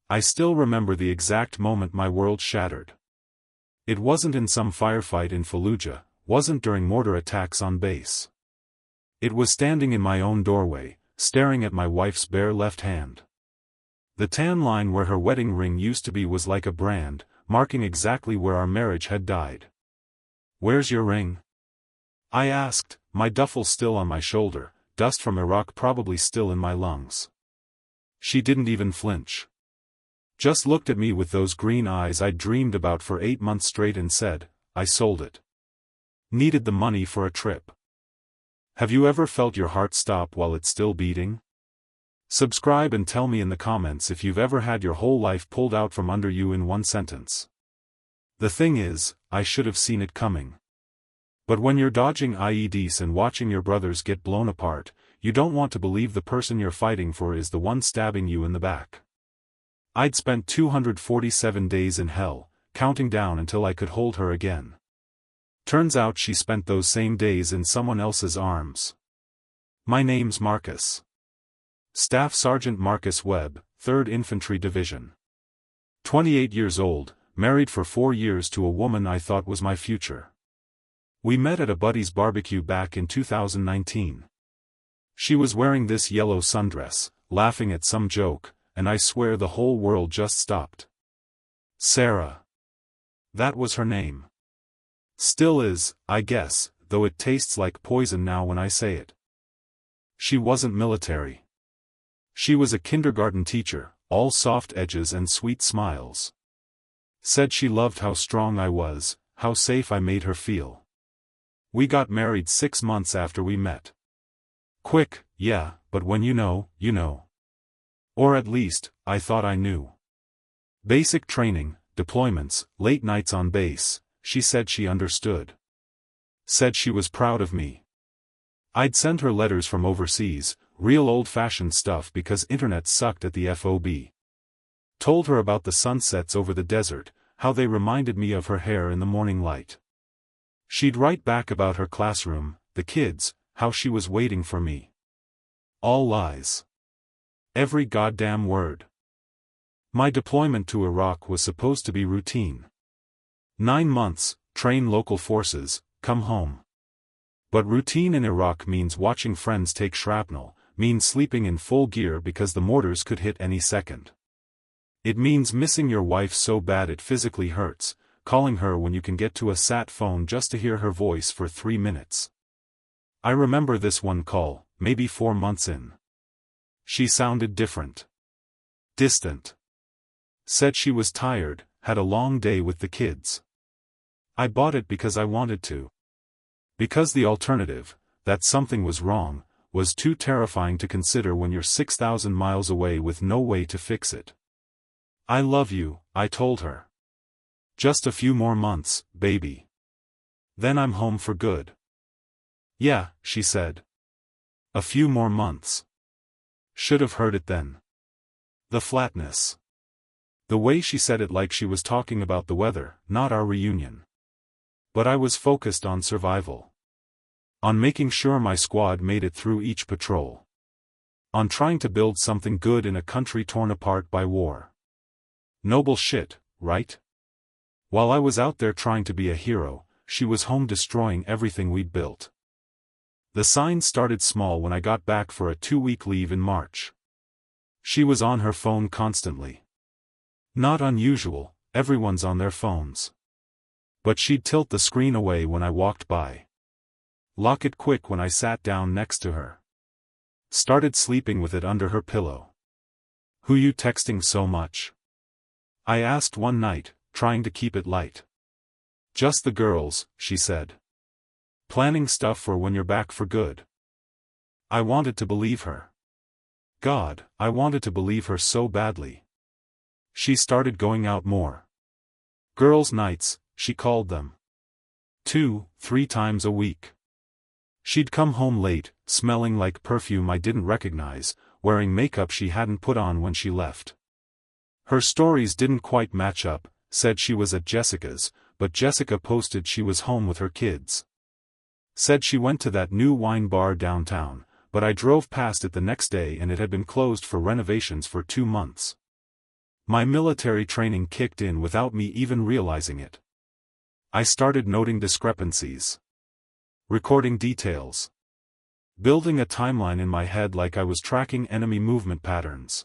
I still remember the exact moment my world shattered. It wasn't in some firefight in Fallujah, wasn't during mortar attacks on base. It was standing in my own doorway, staring at my wife's bare left hand. The tan line where her wedding ring used to be was like a brand, marking exactly where our marriage had died. "Where's your ring?" I asked, my duffel still on my shoulder, dust from Iraq probably still in my lungs. She didn't even flinch. Just looked at me with those green eyes I'd dreamed about for 8 months straight and said, "I sold it. Needed the money for a trip." Have you ever felt your heart stop while it's still beating? Subscribe and tell me in the comments if you've ever had your whole life pulled out from under you in one sentence. The thing is, I should have seen it coming. But when you're dodging IEDs and watching your brothers get blown apart, you don't want to believe the person you're fighting for is the one stabbing you in the back. I'd spent 247 days in hell, counting down until I could hold her again. Turns out she spent those same days in someone else's arms. My name's Marcus. Staff Sergeant Marcus Webb, 3rd Infantry Division. 28 years old, married for 4 years to a woman I thought was my future. We met at a buddy's barbecue back in 2019. She was wearing this yellow sundress, laughing at some joke, and I swear the whole world just stopped. Sarah. That was her name. Still is, I guess, though it tastes like poison now when I say it. She wasn't military. She was a kindergarten teacher, all soft edges and sweet smiles. Said she loved how strong I was, how safe I made her feel. We got married 6 months after we met. Quick, yeah, but when you know, you know. Or at least, I thought I knew. Basic training, deployments, late nights on base. She said she understood. Said she was proud of me. I'd send her letters from overseas, real old-fashioned stuff because internet sucked at the FOB. Told her about the sunsets over the desert, how they reminded me of her hair in the morning light. She'd write back about her classroom, the kids, how she was waiting for me. All lies. Every goddamn word. My deployment to Iraq was supposed to be routine. 9 months, train local forces, come home. But routine in Iraq means watching friends take shrapnel, means sleeping in full gear because the mortars could hit any second. It means missing your wife so bad it physically hurts, calling her when you can get to a sat phone just to hear her voice for 3 minutes. I remember this one call, maybe 4 months in. She sounded different. Distant. Said she was tired, had a long day with the kids. I bought it because I wanted to. Because the alternative, that something was wrong, was too terrifying to consider when you're 6,000 miles away with no way to fix it. I love you, I told her. Just a few more months, baby. Then I'm home for good. Yeah, she said. A few more months. Should have heard it then. The flatness. The way she said it like she was talking about the weather, not our reunion. But I was focused on survival. On making sure my squad made it through each patrol. On trying to build something good in a country torn apart by war. Noble shit, right? While I was out there trying to be a hero, she was home destroying everything we'd built. The signs started small when I got back for a 2-week leave in March. She was on her phone constantly. Not unusual, everyone's on their phones. But she'd tilt the screen away when I walked by. Lock it quick when I sat down next to her. Started sleeping with it under her pillow. Who you texting so much? I asked one night, trying to keep it light. Just the girls, she said. Planning stuff for when you're back for good. I wanted to believe her. God, I wanted to believe her so badly. She started going out more. Girls' nights, she called them. 2-3 times a week. She'd come home late, smelling like perfume I didn't recognize, wearing makeup she hadn't put on when she left. Her stories didn't quite match up, said she was at Jessica's, but Jessica posted she was home with her kids. Said she went to that new wine bar downtown, but I drove past it the next day and it had been closed for renovations for 2 months. My military training kicked in without me even realizing it. I started noting discrepancies, recording details, building a timeline in my head like I was tracking enemy movement patterns.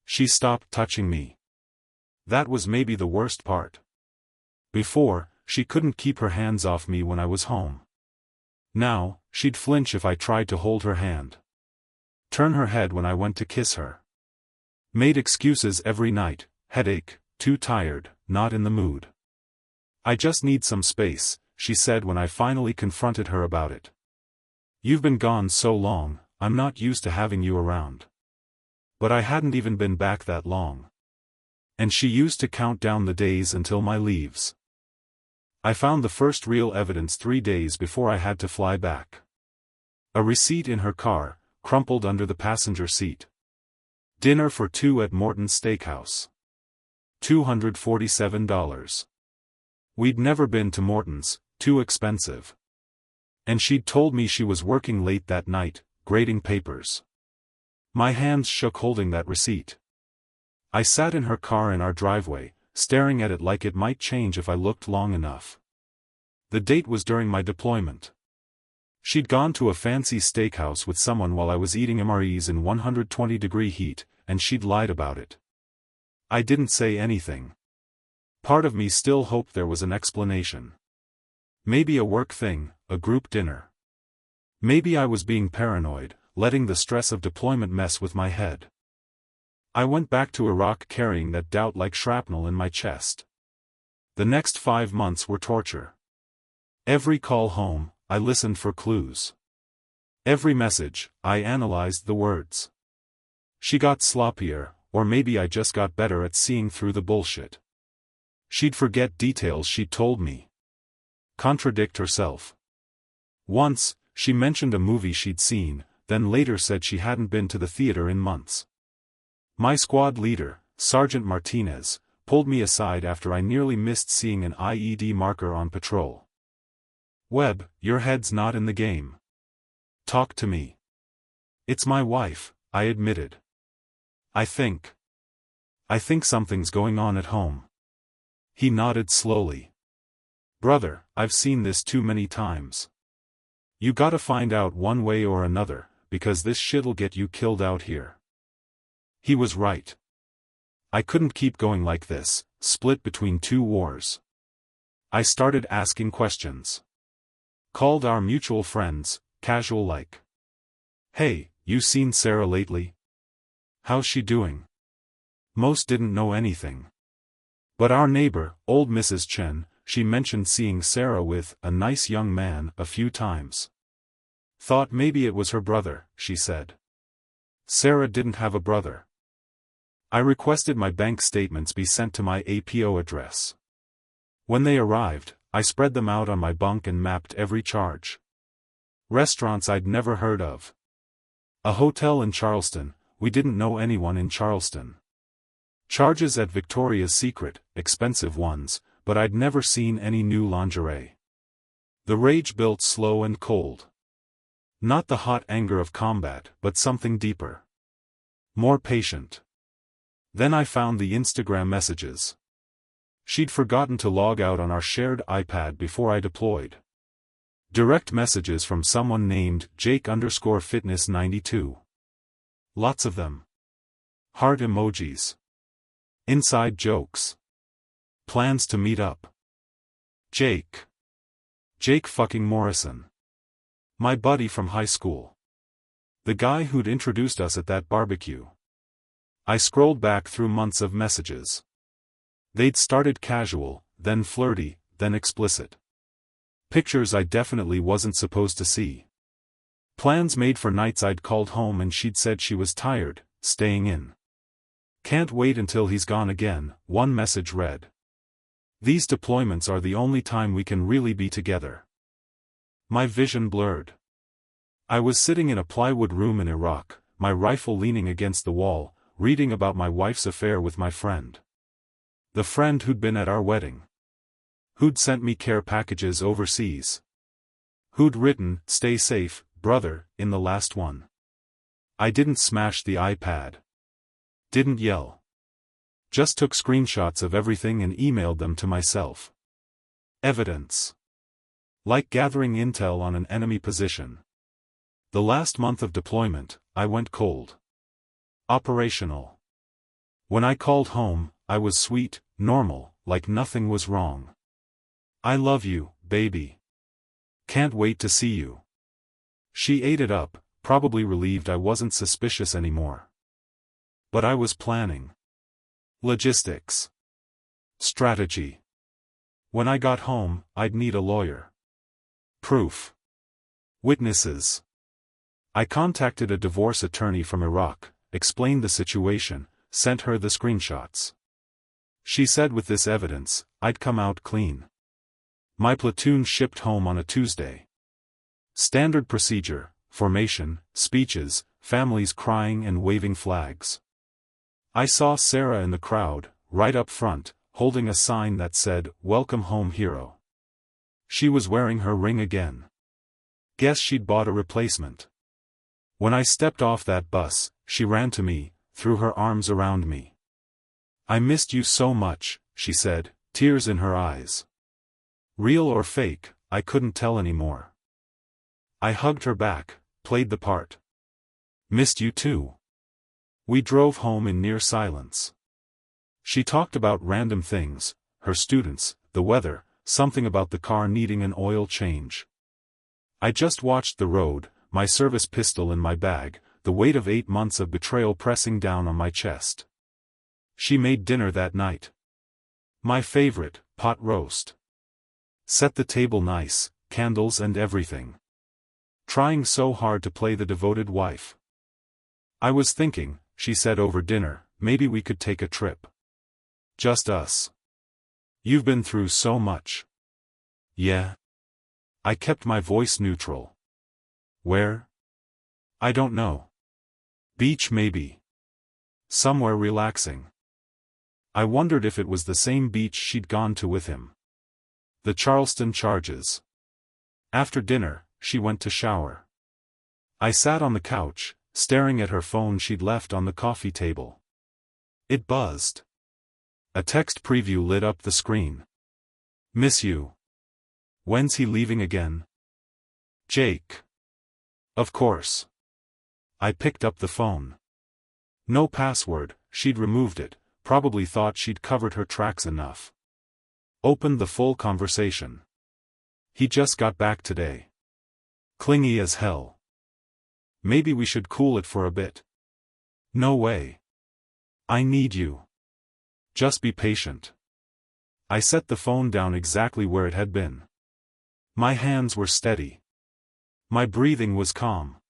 She stopped touching me. That was maybe the worst part. Before, she couldn't keep her hands off me when I was home. Now, she'd flinch if I tried to hold her hand. Turn her head when I went to kiss her. Made excuses every night: headache, too tired, not in the mood. I just need some space, she said when I finally confronted her about it. You've been gone so long, I'm not used to having you around. But I hadn't even been back that long. And she used to count down the days until my leaves. I found the first real evidence 3 days before I had to fly back. A receipt in her car, crumpled under the passenger seat. Dinner for 2 at Morton's Steakhouse. $247. We'd never been to Morton's, too expensive. And she'd told me she was working late that night, grading papers. My hands shook holding that receipt. I sat in her car in our driveway, staring at it like it might change if I looked long enough. The date was during my deployment. She'd gone to a fancy steakhouse with someone while I was eating MREs in 120-degree heat, and she'd lied about it. I didn't say anything. Part of me still hoped there was an explanation. Maybe a work thing, a group dinner. Maybe I was being paranoid, letting the stress of deployment mess with my head. I went back to Iraq carrying that doubt like shrapnel in my chest. The next 5 months were torture. Every call home, I listened for clues. Every message, I analyzed the words. She got sloppier, or maybe I just got better at seeing through the bullshit. She'd forget details she'd told me. Contradict herself. Once, she mentioned a movie she'd seen, then later said she hadn't been to the theater in months. My squad leader, Sergeant Martinez, pulled me aside after I nearly missed seeing an IED marker on patrol. Webb, your head's not in the game. Talk to me. It's my wife, I admitted. I think something's going on at home. He nodded slowly. Brother, I've seen this too many times. You gotta find out one way or another, because this shit'll get you killed out here. He was right. I couldn't keep going like this, split between 2 wars. I started asking questions. Called our mutual friends, casual like. Hey, you seen Sarah lately? How's she doing? Most didn't know anything. But our neighbor, old Mrs. Chen, she mentioned seeing Sarah with a nice young man a few times. Thought maybe it was her brother, she said. Sarah didn't have a brother. I requested my bank statements be sent to my APO address. When they arrived, I spread them out on my bunk and mapped every charge. Restaurants I'd never heard of. A hotel in Charleston, we didn't know anyone in Charleston. Charges at Victoria's Secret, expensive ones, but I'd never seen any new lingerie. The rage built slow and cold. Not the hot anger of combat, but something deeper. More patient. Then I found the Instagram messages. She'd forgotten to log out on our shared iPad before I deployed. Direct messages from someone named Jake_Fitness92. Lots of them. Heart emojis. Inside jokes. Plans to meet up. Jake fucking Morrison. My buddy from high school. The guy who'd introduced us at that barbecue. I scrolled back through months of messages. They'd started casual, then flirty, then explicit. Pictures I definitely wasn't supposed to see. Plans made for nights I'd called home and she'd said she was tired, staying in. Can't wait until he's gone again, one message read. These deployments are the only time we can really be together. My vision blurred. I was sitting in a plywood room in Iraq, my rifle leaning against the wall, reading about my wife's affair with my friend. The friend who'd been at our wedding. Who'd sent me care packages overseas. Who'd written, "Stay safe, brother," in the last one. I didn't smash the iPad. Didn't yell. Just took screenshots of everything and emailed them to myself. Evidence. Like gathering intel on an enemy position. The last month of deployment, I went cold. Operational. When I called home, I was sweet, normal, like nothing was wrong. I love you, baby. Can't wait to see you. She ate it up, probably relieved I wasn't suspicious anymore. But I was planning. Logistics. Strategy. When I got home, I'd need a lawyer. Proof. Witnesses. I contacted a divorce attorney from Iraq, explained the situation, sent her the screenshots. She said with this evidence, I'd come out clean. My platoon shipped home on a Tuesday. Standard procedure, formation, speeches, families crying and waving flags. I saw Sarah in the crowd, right up front, holding a sign that said, "Welcome home, hero." She was wearing her ring again. Guess she'd bought a replacement. When I stepped off that bus, she ran to me, threw her arms around me. "I missed you so much," she said, tears in her eyes. Real or fake, I couldn't tell anymore. I hugged her back, played the part. "Missed you too." We drove home in near silence. She talked about random things, her students, the weather, something about the car needing an oil change. I just watched the road, my service pistol in my bag, the weight of 8 months of betrayal pressing down on my chest. She made dinner that night. My favorite, pot roast. Set the table nice, candles and everything. Trying so hard to play the devoted wife. "I was thinking," she said over dinner, "maybe we could take a trip. Just us. You've been through so much." "Yeah." I kept my voice neutral. "Where?" "I don't know. Beach maybe. Somewhere relaxing." I wondered if it was the same beach she'd gone to with him. The Charleston Charges. After dinner, she went to shower. I sat on the couch, staring at her phone she'd left on the coffee table. It buzzed. A text preview lit up the screen. "Miss you. When's he leaving again?" "Jake." Of course. I picked up the phone. No password, she'd removed it, probably thought she'd covered her tracks enough. Opened the full conversation. "He just got back today. Clingy as hell. Maybe we should cool it for a bit." "No way. I need you. Just be patient." I set the phone down exactly where it had been. My hands were steady. My breathing was calm.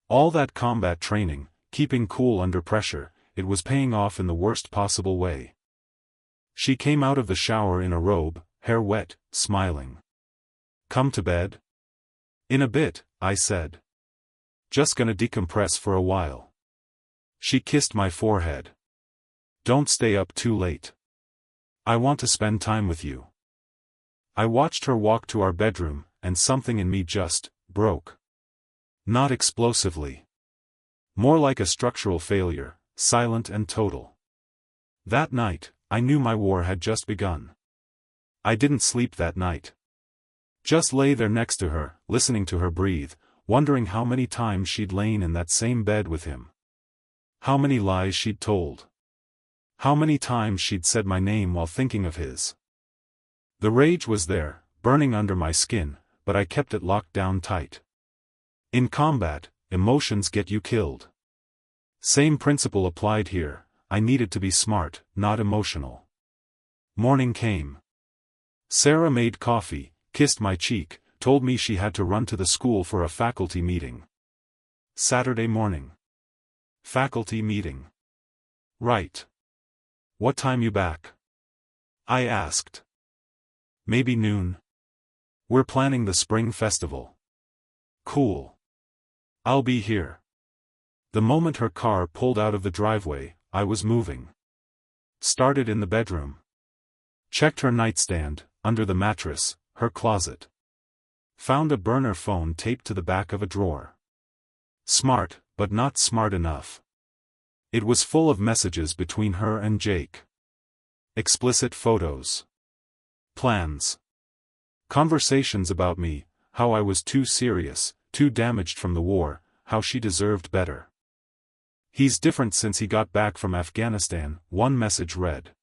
All that combat training, keeping cool under pressure, it was paying off in the worst possible way. She came out of the shower in a robe, hair wet, smiling. "Come to bed?" "In a bit," I said. "Just gonna decompress for a while." She kissed my forehead. "Don't stay up too late. I want to spend time with you." I watched her walk to our bedroom, and something in me just broke. Not explosively. More like a structural failure, silent and total. That night, I knew my war had just begun. I didn't sleep that night. Just lay there next to her, listening to her breathe, wondering how many times she'd lain in that same bed with him. How many lies she'd told. How many times she'd said my name while thinking of his. The rage was there, burning under my skin, but I kept it locked down tight. In combat, emotions get you killed. Same principle applied here. I needed to be smart, not emotional. Morning came. Sarah made coffee, kissed my cheek, told me she had to run to the school for a faculty meeting. Saturday morning. Faculty meeting. Right. "What time you back?" I asked. "Maybe noon. We're planning the spring festival." "Cool. I'll be here." The moment her car pulled out of the driveway, I was moving. Started in the bedroom. Checked her nightstand, under the mattress, her closet. Found a burner phone taped to the back of a drawer. Smart, but not smart enough. It was full of messages between her and Jake. Explicit photos. Plans. Conversations about me, how I was too serious, too damaged from the war, how she deserved better. He's different since he got back from Afghanistan, one message read.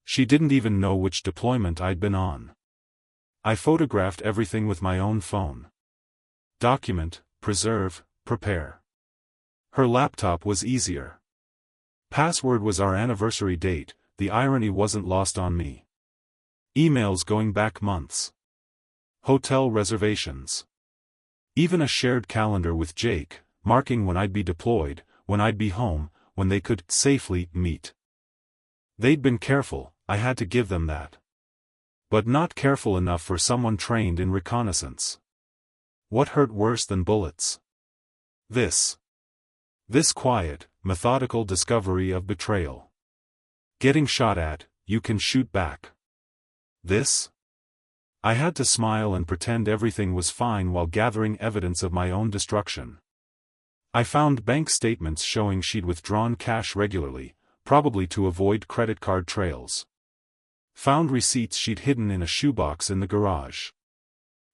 She didn't even know which deployment I'd been on. I photographed everything with my own phone. Document, preserve, prepare. Her laptop was easier. Password was our anniversary date, the irony wasn't lost on me. Emails going back months. Hotel reservations. Even a shared calendar with Jake, marking when I'd be deployed, when I'd be home, when they could safely meet. They'd been careful, I had to give them that. But not careful enough for someone trained in reconnaissance. What hurt worse than bullets? This quiet, methodical discovery of betrayal. Getting shot at, you can shoot back. This? I had to smile and pretend everything was fine while gathering evidence of my own destruction. I found bank statements showing she'd withdrawn cash regularly, probably to avoid credit card trails. Found receipts she'd hidden in a shoebox in the garage.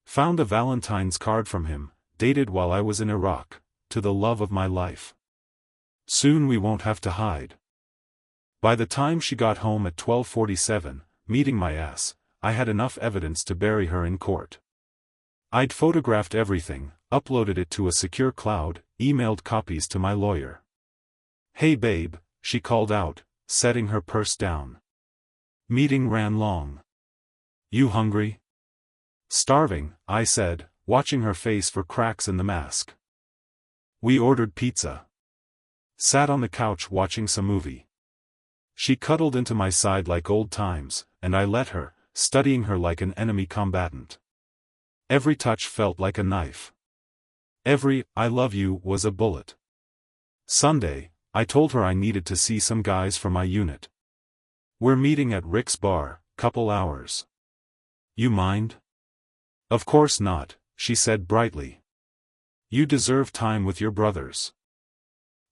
Found a Valentine's card from him, dated while I was in Iraq, to the love of my life. Soon we won't have to hide. By the time she got home at 12:47, meeting my ass, I had enough evidence to bury her in court. I'd photographed everything, uploaded it to a secure cloud, emailed copies to my lawyer. "Hey babe," she called out, setting her purse down. Meeting ran long. "You hungry?" "Starving," I said, watching her face for cracks in the mask. We ordered pizza. Sat on the couch watching some movie. She cuddled into my side like old times, and I let her, studying her like an enemy combatant. Every touch felt like a knife. Every "I love you" was a bullet. Sunday, I told her I needed to see some guys from my unit. "We're meeting at Rick's bar, couple hours. You mind?" "Of course not," she said brightly. "You deserve time with your brothers."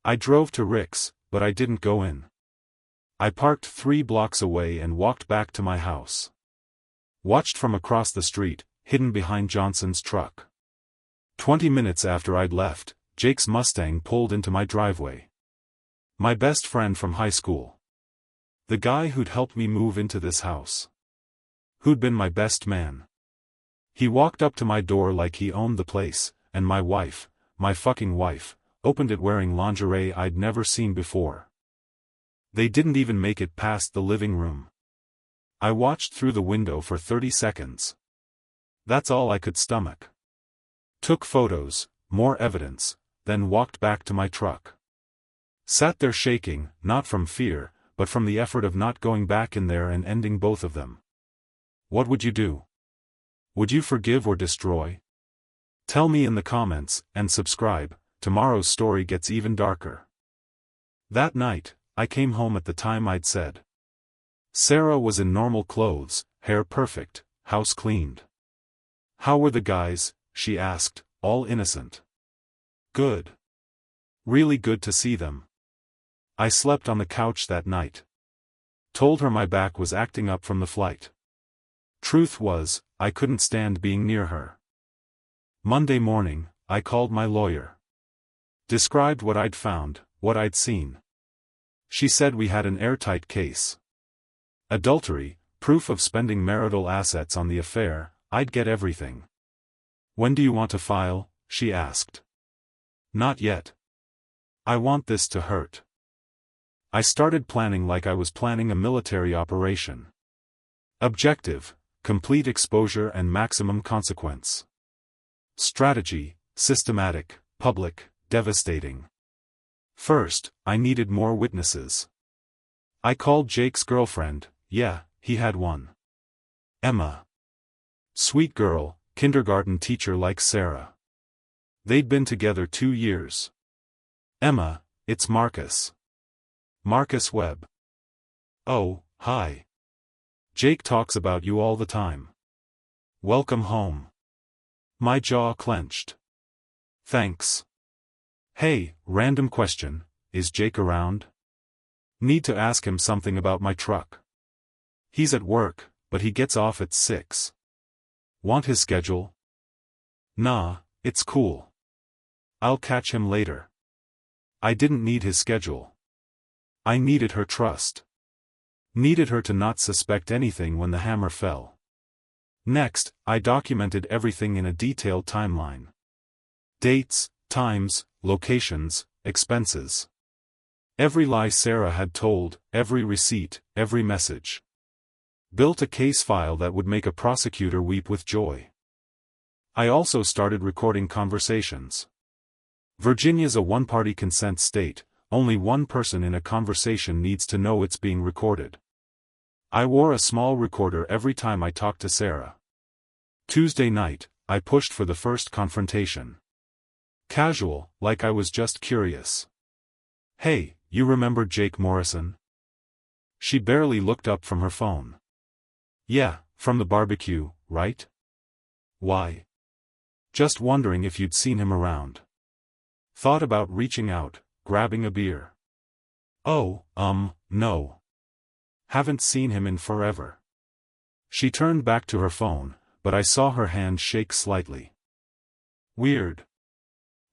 I drove to Rick's, but I didn't go in. I parked 3 blocks away and walked back to my house. Watched from across the street, hidden behind Johnson's truck. 20 minutes after I'd left, Jake's Mustang pulled into my driveway. My best friend from high school. The guy who'd helped me move into this house. Who'd been my best man. He walked up to my door like he owned the place, and my wife, my fucking wife, opened it wearing lingerie I'd never seen before. They didn't even make it past the living room. I watched through the window for 30 seconds. That's all I could stomach. Took photos, more evidence, then walked back to my truck. Sat there shaking, not from fear, but from the effort of not going back in there and ending both of them. What would you do? Would you forgive or destroy? Tell me in the comments, and subscribe. Tomorrow's story gets even darker. That night, I came home at the time I'd said. Sarah was in normal clothes, hair perfect, house cleaned. "How were the guys?" she asked, all innocent. "Good. Really good to see them." I slept on the couch that night. Told her my back was acting up from the flight. Truth was, I couldn't stand being near her. Monday morning, I called my lawyer. Described what I'd found, what I'd seen. She said we had an airtight case. Adultery, proof of spending marital assets on the affair, I'd get everything. "When do you want to file?" she asked. "Not yet. I want this to hurt." I started planning like I was planning a military operation. Objective, complete exposure and maximum consequence. Strategy, systematic, public, devastating. First, I needed more witnesses. I called Jake's girlfriend. Yeah, he had one. Emma. Sweet girl, kindergarten teacher like Sarah. They'd been together 2 years. "Emma, it's Marcus. Marcus Webb." "Oh, hi. Jake talks about you all the time. Welcome home." My jaw clenched. "Thanks. Hey, random question, is Jake around? Need to ask him something about my truck. He's at work, but he gets off at 6. Want his schedule? Nah, it's cool. I'll catch him later. I didn't need his schedule. I needed her trust. Needed her to not suspect anything when the hammer fell. Next, I documented everything in a detailed timeline. Dates, times, locations, expenses. Every lie Sarah had told, every receipt, every message. Built a case file that would make a prosecutor weep with joy. I also started recording conversations. Virginia's a one-party consent state, only one person in a conversation needs to know it's being recorded. I wore a small recorder every time I talked to Sarah. Tuesday night, I pushed for the first confrontation. Casual, like I was just curious. Hey, you remember Jake Morrison? She barely looked up from her phone. Yeah, from the barbecue, right? Why? Just wondering if you'd seen him around. Thought about reaching out, grabbing a beer. Oh, no. Haven't seen him in forever. She turned back to her phone, but I saw her hand shake slightly. Weird.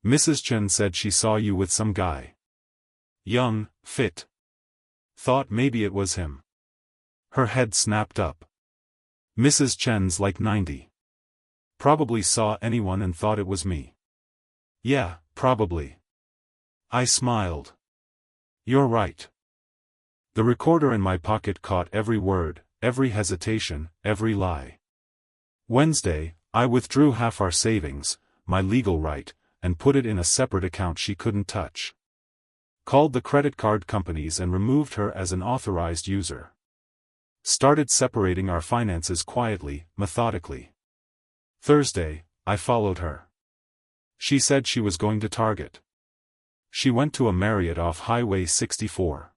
Mrs. Chen said she saw you with some guy. Young, fit. Thought maybe it was him. Her head snapped up. Mrs. Chen's like 90. Probably saw anyone and thought it was me. Yeah, probably. I smiled. You're right. The recorder in my pocket caught every word, every hesitation, every lie. Wednesday, I withdrew half our savings, my legal right, and put it in a separate account she couldn't touch. Called the credit card companies and removed her as an authorized user. Started separating our finances quietly, methodically. Thursday, I followed her. She said she was going to Target. She went to a Marriott off Highway 64.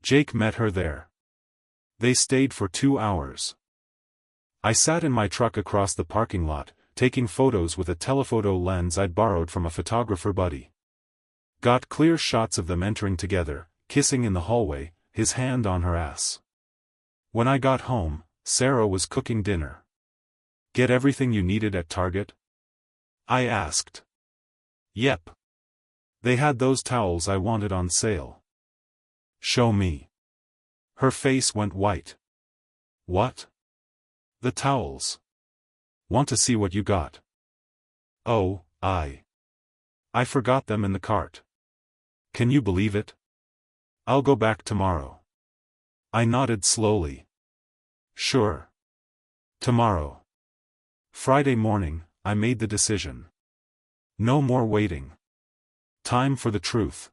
Jake met her there. They stayed for 2 hours. I sat in my truck across the parking lot, taking photos with a telephoto lens I'd borrowed from a photographer buddy. Got clear shots of them entering together, kissing in the hallway, his hand on her ass. When I got home, Sarah was cooking dinner. Get everything you needed at Target? I asked. Yep. They had those towels I wanted on sale. Show me. Her face went white. What? The towels. Want to see what you got? Oh, I forgot them in the cart. Can you believe it? I'll go back tomorrow. I nodded slowly. Sure. Tomorrow. Friday morning, I made the decision. No more waiting. Time for the truth.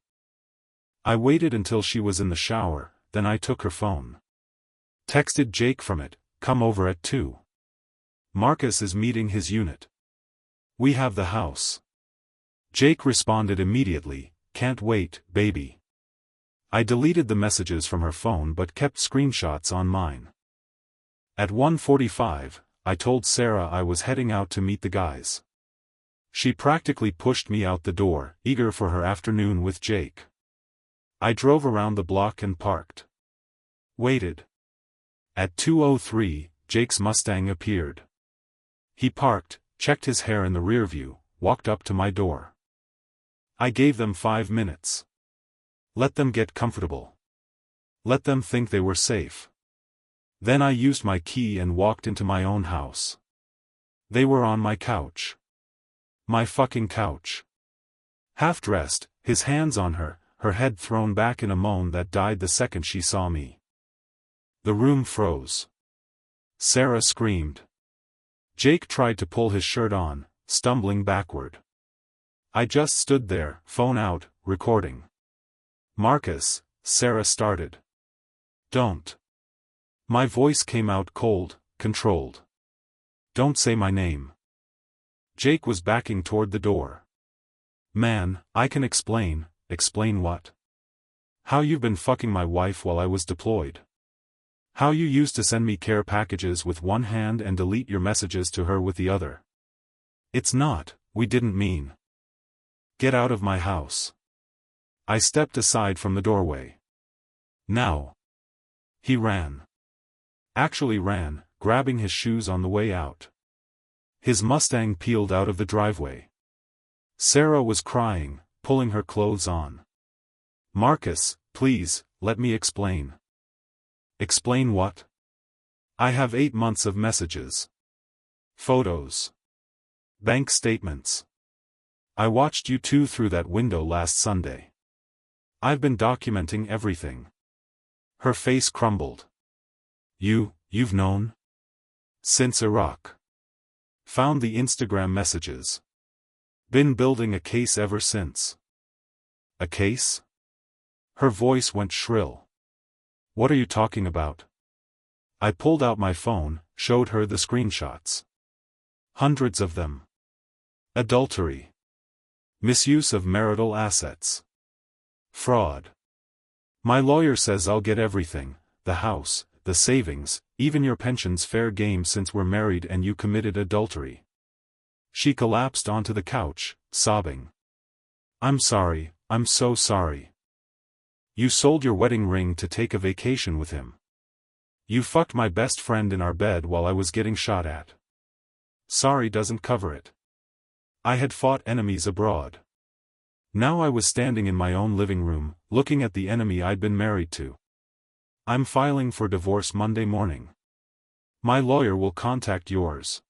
I waited until she was in the shower, then I took her phone. Texted Jake from it, come over at 2. Marcus is meeting his unit. We have the house. Jake responded immediately, can't wait, baby. I deleted the messages from her phone but kept screenshots on mine. At 1:45, I told Sarah I was heading out to meet the guys. She practically pushed me out the door, eager for her afternoon with Jake. I drove around the block and parked. Waited. At 2:03, Jake's Mustang appeared. He parked, checked his hair in the rearview, walked up to my door. I gave them 5 minutes. Let them get comfortable. Let them think they were safe. Then I used my key and walked into my own house. They were on my couch. My fucking couch. Half-dressed, his hands on her head thrown back in a moan that died the second she saw me. The room froze. Sarah screamed. Jake tried to pull his shirt on, stumbling backward. I just stood there, phone out, recording. Marcus, Sarah started. Don't. My voice came out cold, controlled. Don't say my name. Jake was backing toward the door. Man, I can explain. Explain what? How you've been fucking my wife while I was deployed. How you used to send me care packages with one hand and delete your messages to her with the other. It's not, we didn't mean. Get out of my house. I stepped aside from the doorway. Now. He ran. Actually ran, grabbing his shoes on the way out. His Mustang peeled out of the driveway. Sarah was crying, pulling her clothes on. Marcus, please, let me explain. Explain what? I have 8 months of messages. Photos. Bank statements. I watched you two through that window last Sunday. I've been documenting everything. Her face crumbled. You've known? Since Iraq. Found the Instagram messages. Been building a case ever since. A case? Her voice went shrill. What are you talking about? I pulled out my phone, showed her the screenshots. Hundreds of them. Adultery. Misuse of marital assets. Fraud. My lawyer says I'll get everything, the house, the savings, even your pension's fair game since we're married and you committed adultery. She collapsed onto the couch, sobbing. I'm sorry, I'm so sorry. You sold your wedding ring to take a vacation with him. You fucked my best friend in our bed while I was getting shot at. Sorry doesn't cover it. I had fought enemies abroad. Now I was standing in my own living room, looking at the enemy I'd been married to. I'm filing for divorce Monday morning. My lawyer will contact yours.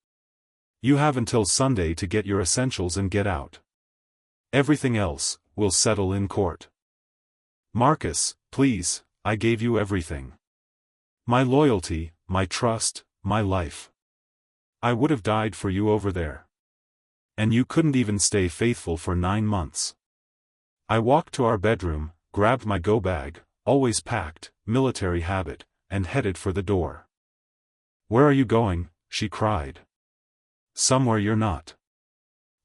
You have until Sunday to get your essentials and get out. Everything else, we'll settle in court. Marcus, please, I gave you everything. My loyalty, my trust, my life. I would have died for you over there. And you couldn't even stay faithful for 9 months. I walked to our bedroom, grabbed my go bag, always packed, military habit, and headed for the door. Where are you going? She cried. Somewhere you're not.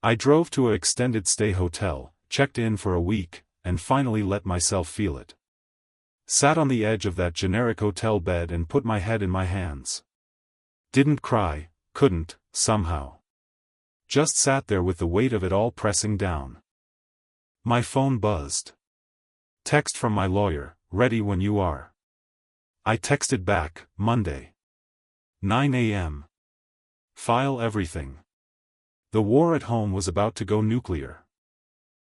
I drove to an extended stay hotel, checked in for a week, and finally let myself feel it. Sat on the edge of that generic hotel bed and put my head in my hands. Didn't cry, couldn't, somehow. Just sat there with the weight of it all pressing down. My phone buzzed. Text from my lawyer, ready when you are. I texted back, Monday. 9 a.m. File everything. The war at home was about to go nuclear.